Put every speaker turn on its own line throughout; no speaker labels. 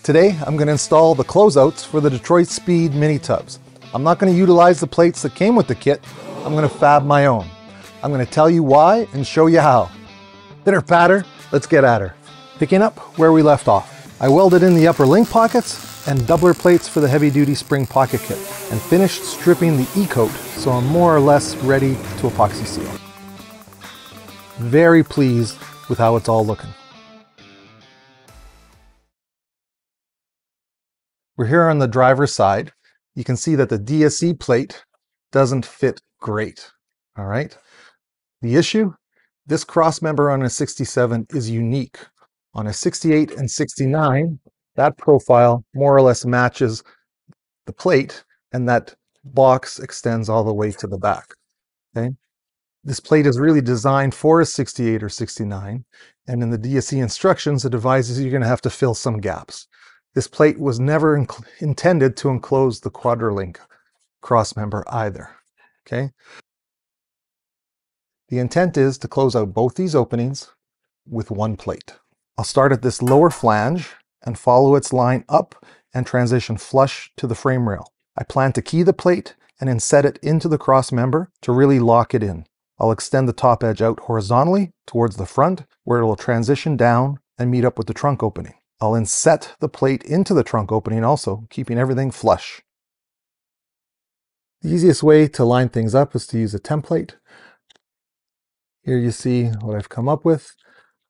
Today, I'm going to install the closeouts for the Detroit Speed mini tubs. I'm not going to utilize the plates that came with the kit. I'm going to fab my own. I'm going to tell you why and show you how. Pitter patter, let's get at her. Picking up where we left off. I welded in the upper link pockets and doubler plates for the heavy duty spring pocket kit and finished stripping the E-coat, so I'm more or less ready to epoxy seal. Very pleased with how it's all looking. We're here on the driver's side. You can see that the DSE plate doesn't fit great. All right. The issue, this cross member on a 67 is unique. On a 68 and 69, that profile more or less matches the plate, and that box extends all the way to the back. Okay. This plate is really designed for a 68 or 69, and in the DSE instructions, it advises you're going to have to fill some gaps. This plate was never intended to enclose the quadrilink crossmember either. Okay. The intent is to close out both these openings with one plate. I'll start at this lower flange and follow its line up and transition flush to the frame rail. I plan to key the plate and then set it into the cross member to really lock it in. I'll extend the top edge out horizontally towards the front, where it will transition down and meet up with the trunk opening. I'll then set the plate into the trunk opening also, keeping everything flush. The easiest way to line things up is to use a template. Here you see what I've come up with.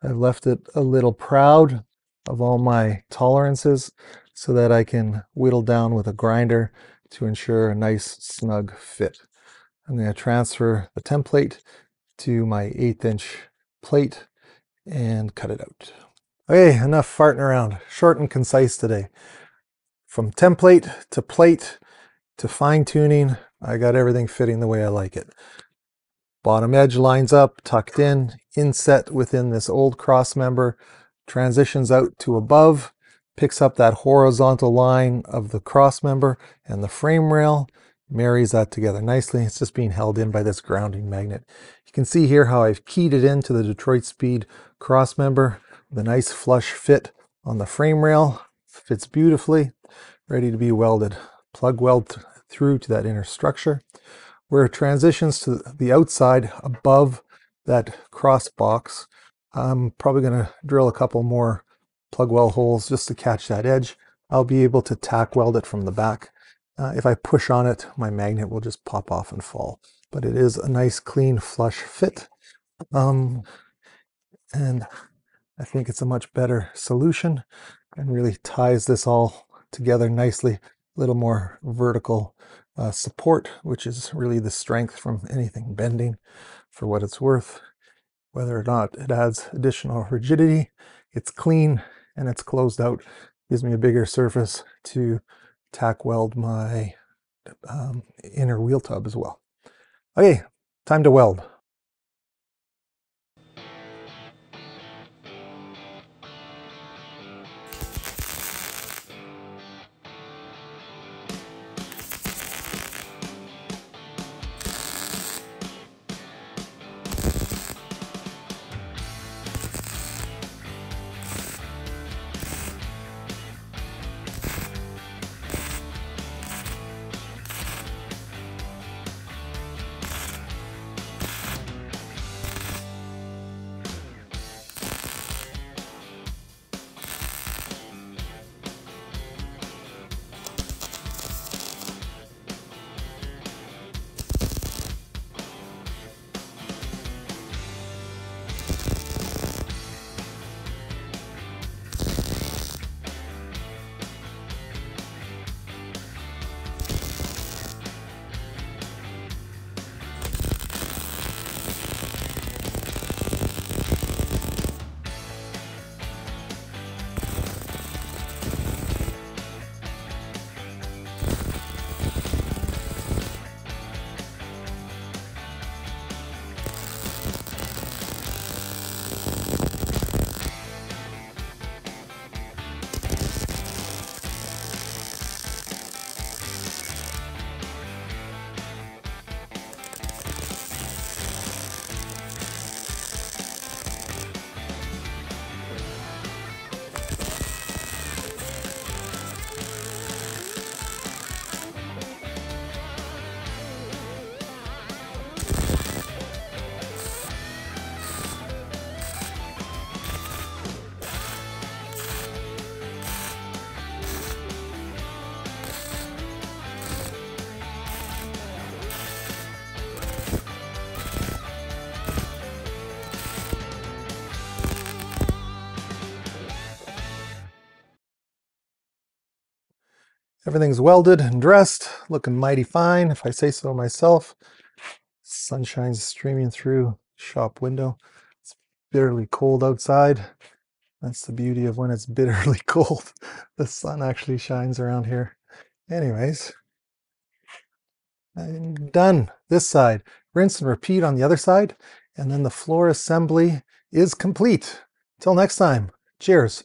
I've left it a little proud of all my tolerances so that I can whittle down with a grinder to ensure a nice snug fit. I'm going to transfer the template to my 1/8 inch plate and cut it out. Okay, enough farting around. Short and concise today. From template to plate to fine tuning, I got everything fitting the way I like it. Bottom edge lines up, tucked in, inset within this old cross member, transitions out to above, picks up that horizontal line of the cross member and the frame rail, marries that together nicely. It's just being held in by this grounding magnet. You can see here how I've keyed it into the Detroit Speed cross member. The nice flush fit on the frame rail, fits beautifully, ready to be welded. Plug weld through to that inner structure. Where it transitions to the outside above that cross box, I'm probably going to drill a couple more plug weld holes just to catch that edge. I'll be able to tack weld it from the back. If I push on it, my magnet will just pop off and fall. But it is a nice, clean, flush fit. And I think it's a much better solution and really ties this all together nicely. A little more vertical support, which is really the strength from anything bending for what it's worth. Whether or not it adds additional rigidity, it's clean and it's closed out. Gives me a bigger surface to tack weld my inner wheel tub as well. Okay, time to weld. Everything's welded and dressed, looking mighty fine, if I say so myself. Sunshine's streaming through shop window. It's bitterly cold outside. That's the beauty of when it's bitterly cold. The sun actually shines around here. Anyways, I'm done this side. Rinse and repeat on the other side, and then the floor assembly is complete. Till next time, cheers.